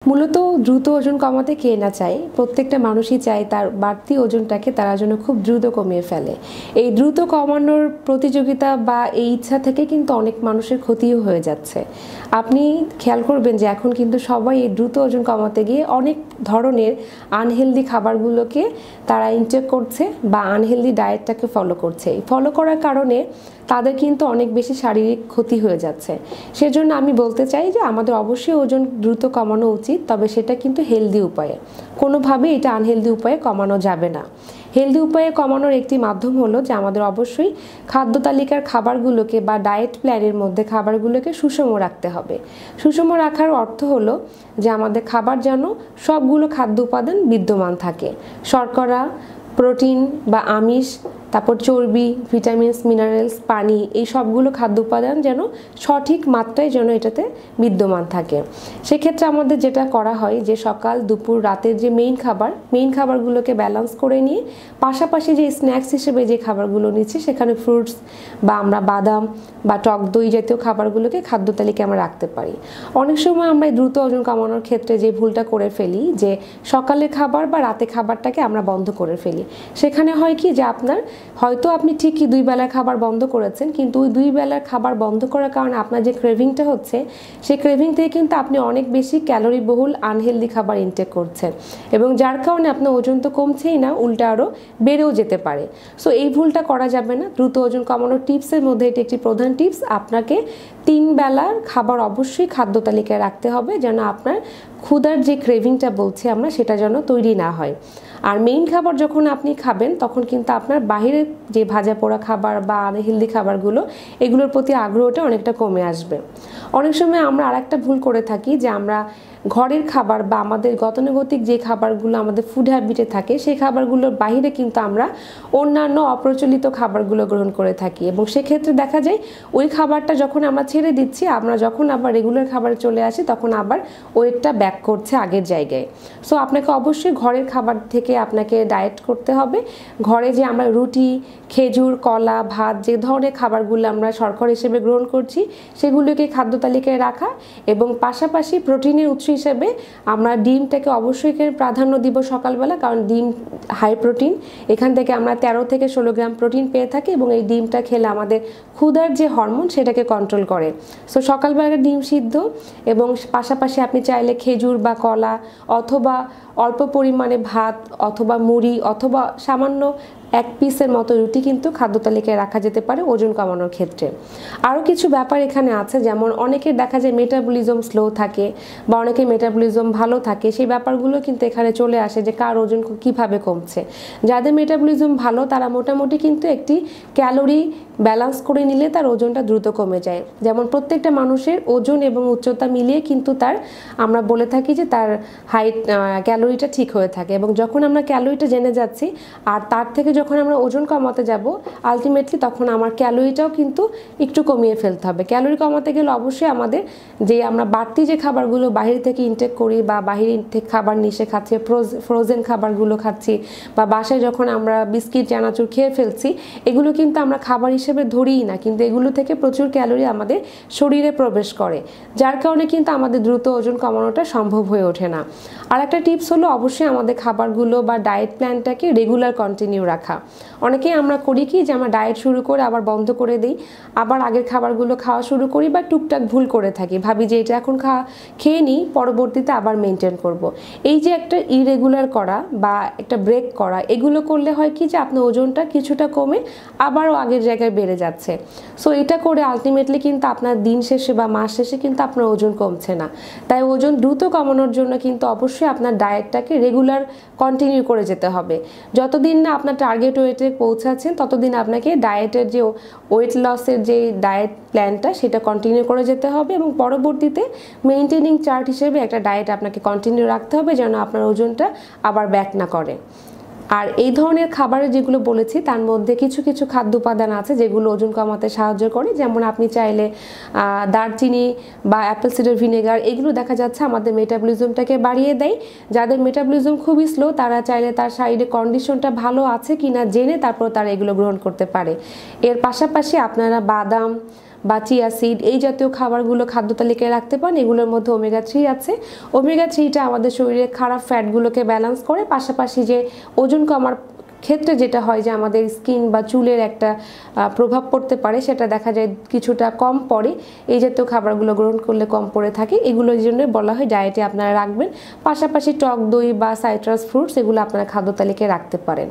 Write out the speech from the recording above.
মূলত দ্রুত ওজন কমাতে কে না চায়, প্রত্যেকটা মানুষই চায় তার বাড়তি ওজনটাকে তারা যেন খুব দ্রুত কমিয়ে ফেলে। এই দ্রুত কমানোর প্রতিযোগিতা বা এই ইচ্ছা থেকে কিন্তু অনেক মানুষের ক্ষতিও হয়ে যাচ্ছে। আপনি খেয়াল করবেন যে এখন কিন্তু সবাই এই দ্রুত ওজন কমাতে গিয়ে অনেক ধরনের আনহেলদি খাবারগুলোকে তারা ইনটেক করছে বা আনহেলদি ডায়েটটাকে ফলো করছে। এই ফলো করার কারণে তাদের কিন্তু অনেক বেশি শারীরিক ক্ষতি হয়ে যাচ্ছে। সেজন্য আমি বলতে চাই যে আমাদের অবশ্যই ওজন দ্রুত কমানো উচিত, তবে সেটা কিন্তু হেলদি উপায়ে, কোনোভাবেই এটা আনহেলদি উপায়ে কমানো যাবে না। হেলদি উপায়ে কমানোর একটি মাধ্যম হলো যে আমাদের অবশ্যই খাদ্য তালিকার খাবারগুলোকে বা ডায়েট প্ল্যানের মধ্যে খাবারগুলোকে সুষম রাখতে হবে। সুষম রাখার অর্থ হলো যে আমাদের খাবার যেন সবগুলো খাদ্য উপাদান বিদ্যমান থাকে, শর্করা, প্রোটিন বা আমিষ, তারপর চর্বি, ভিটামিনস, মিনারেলস, পানি, এই সবগুলো খাদ্য উপাদান যেন সঠিক মাত্রায় যেন এটাতে বিদ্যমান থাকে। সেক্ষেত্রে আমাদের যেটা করা হয় যে সকাল, দুপুর, রাতের যে মেইন খাবারগুলোকে ব্যালেন্স করে নিয়ে পাশাপাশি যে স্ন্যাক্স হিসেবে যে খাবারগুলো নিচ্ছি সেখানে ফ্রুটস বা আমরা বাদাম বা টক দই জাতীয় খাবারগুলোকে খাদ্য তালিকায় আমরা রাখতে পারি। অনেক সময় আমরা দ্রুত ওজন কমানোর ক্ষেত্রে যে ভুলটা করে ফেলি যে সকালের খাবার বা রাতে খাবারটাকে আমরা বন্ধ করে ফেলি। সেখানে হয় কি যে হয়তো আপনি ঠিকই 2 বেলার খাবার বন্ধ করেছেন, কিন্তু ওই 2 বেলার খাবার বন্ধ করার কারণে আপনার যে ক্রেভিংটা হচ্ছে সেই ক্রেভিং থেকে কিন্তু আপনি অনেক বেশি ক্যালোরি বহুল আনহেলদি খাবার ইনটেক করছেন, এবং যার কারণে আপনার ওজন তো কমছেই না, উল্টা আরও বেড়েও যেতে পারে। সো এই ভুলটা করা যাবে না। দ্রুত ওজন কমানোর টিপসের মধ্যে এটি একটি প্রধান টিপস। আপনাকে 3 বেলার খাবার অবশ্যই খাদ্য তালিকায় রাখতে হবে যেন আপনার ক্ষুধার যে ক্রেভিংটা বলছি আমরা সেটা যেন তৈরি না হয়। আর মেইন খাবার যখন আপনি খাবেন তখন কিন্তু আপনার বাহিরের যে ভাজা পোড়া খাবার বা আনহেলদি খাবারগুলো এগুলোর প্রতি আগ্রহটা অনেকটা কমে আসবে। অনেক সময় আমরা আরেকটা ভুল করে থাকি যে আমরা ঘরের খাবার বা আমাদের গতানুগতিক যে খাবারগুলো আমাদের ফুড হ্যাবিটে থাকে সেই খাবারগুলোর বাইরে কিন্তু আমরা অন্যান্য অপ্রচলিত খাবারগুলো গ্রহণ করে থাকি, এবং সেক্ষেত্রে দেখা যায় ওই খাবারটা যখন আমরা ছেড়ে দিচ্ছি, আমরা যখন আবার রেগুলার খাবারে চলে আসি তখন আবার ওয়েটটা ব্যাক করছে আগের জায়গায়। সো আপনাকে অবশ্যই ঘরের খাবার থেকে আপনাকে ডায়েট করতে হবে। ঘরে যে আমরা রুটি, খেজুর, কলা, ভাত, যে ধরনের খাবারগুলো আমরা শর্করা হিসেবে গ্রহণ করছি সেগুলোকে খাদ্য তালিকায় রাখা, এবং পাশাপাশি প্রোটিনের উৎস হিসেবে আমরা ডিমটাকে অবশ্যই প্রাধান্য দিব সকালবেলা, কারণ ডিম হাই প্রোটিন, এখান থেকে আমরা 13 থেকে 16 গ্রাম প্রোটিন পেয়ে থাকি, এবং এই ডিমটা খেলে আমাদের ক্ষুধার যে হরমোন সেটাকে কন্ট্রোল করে। সো সকালবেলা ডিম সিদ্ধ, এবং পাশাপাশি আপনি চাইলে খেজুর বা কলা অথবা অল্প পরিমাণে ভাত অথবা মুড়ি অথবা সামান্য 1 পিসের মতো রুটি কিন্তু খাদ্য তালিকায় রাখা যেতে পারে ওজন কমানোর ক্ষেত্রে। আরও কিছু ব্যাপার এখানে আছে, যেমন অনেকের দেখা যায় মেটাবলিজম স্লো থাকে বা অনেকের মেটাবলিজম ভালো থাকে, সেই ব্যাপারগুলো কিন্তু এখানে চলে আসে যে কার ওজন কিভাবে কমছে। যাদের মেটাবলিজম ভালো তারা মোটামুটি কিন্তু একটি ক্যালোরি ব্যালেন্স করে নিলে তার ওজনটা দ্রুত কমে যায়। যেমন প্রত্যেকটা মানুষের ওজন এবং উচ্চতা মিলিয়ে কিন্তু তার আমরা বলে থাকি যে তার হাইট ক্যালোরিটা ঠিক হয়ে থাকে, এবং যখন আমরা ক্যালোরিটা জেনে যাচ্ছি আর তার থেকে যখন আমরা ওজন কমাতে যাব আলটিমেটলি তখন আমার ক্যালোরিটাও কিন্তু একটু কমিয়ে ফেলতে হবে। ক্যালোরি কমাতে গেলে অবশ্যই আমাদের যে আমরা বাড়তি যে খাবারগুলো বাইরে থেকে ইনটেক করি বা বাইরে থেকে খাবার নিষে খাচ্ছি, ফ্রোজেন খাবারগুলো খাচ্ছি, বা বাসায় যখন আমরা বিস্কিট, চানাচুর খেয়ে ফেলছি, এগুলো কিন্তু আমরা খাবার হিসেবে ধরিই না, কিন্তু এগুলো থেকে প্রচুর ক্যালোরি আমাদের শরীরে প্রবেশ করে, যার কারণে কিন্তু আমাদের দ্রুত ওজন কমানোটা সম্ভব হয়ে ওঠে না। আর একটা টিপস হলো অবশ্যই আমাদের খাবারগুলো বা ডায়েট প্ল্যানটাকে রেগুলার কন্টিনিউ রাখা। অনেকেই আমরা করি কি যে আমরা ডায়েট শুরু করে আবার বন্ধ করে দিই, আবার আগের খাবারগুলো খাওয়া শুরু করি বা টুকটাক ভুল করে থাকি, ভাবি যে এটা এখন খেয়ে নিই, পরবর্তীতে আবার মেনটেন করব। এই যে একটা ইরেগুলার করা বা একটা ব্রেক করা, এগুলো করলে হয় কি যে আপনার ওজনটা কিছুটা কমে আবারও আগের জায়গায় বেড়ে যাচ্ছে। সো এটা করে আলটিমেটলি কিন্তু আপনার দিন শেষে বা মাস শেষে কিন্তু আপনার ওজন কমছে না। তাই ওজন দ্রুত কমানোর জন্য কিন্তু অবশ্যই আপনার ডায়েটটাকে রেগুলার কন্টিনিউ করে যেতে হবে। যতদিন না আপনার টার্গেট ওয়েটে পৌঁছাচ্ছেন ততদিন আপনাকে ডায়েটের যে ওয়েট লসের যে ডায়েট প্ল্যানটা সেটা কন্টিনিউ করে যেতে হবে, এবং পরবর্তীতে মেইনটেনিং চার্ট হিসেবে একটা ডায়েট আপনাকে কন্টিনিউ রাখতে হবে যেন আপনার ওজনটা আবার ব্যাক না করে। আর এই ধরনের খাবারের যেগুলো বলেছি তার মধ্যে কিছু কিছু খাদ্য উপাদান আছে যেগুলো ওজন কমাতে সাহায্য করে, যেমন আপনি চাইলে দারচিনি বা অ্যাপেল সিডার ভিনেগার, এগুলো দেখা যাচ্ছে আমাদের মেটাবলিজমটাকে বাড়িয়ে দেয়। যাদের মেটাবলিজম খুবই স্লো তারা চাইলে তার শারীরিক কন্ডিশনটা ভালো আছে কিনা জেনে তারপর তারা এগুলো গ্রহণ করতে পারে। এর পাশাপাশি আপনারা বাদাম বা চিয়া সিড এই জাতীয় খাবারগুলো খাদ্য তালিকায় রাখতে পারেন। এগুলোর মধ্যে ওমেগা 3 আছে। ওমেগা 3টা আমাদের শরীরে খারাপ ফ্যাটগুলোকে ব্যালেন্স করে, পাশাপাশি যে ওজন কমার ক্ষেত্রে যেটা হয় যে আমাদের স্কিন বা চুলের একটা প্রভাব পড়তে পারে, সেটা দেখা যায় কিছুটা কম পড়ে এই জাতীয় খাবারগুলো গ্রহণ করলে কম পড়ে থাকে। এগুলোর জন্য বলা হয় ডায়েটে আপনারা রাখবেন। পাশাপাশি টক দই বা সাইট্রাস ফ্রুটস এগুলো আপনারা খাদ্য তালিকায় রাখতে পারেন।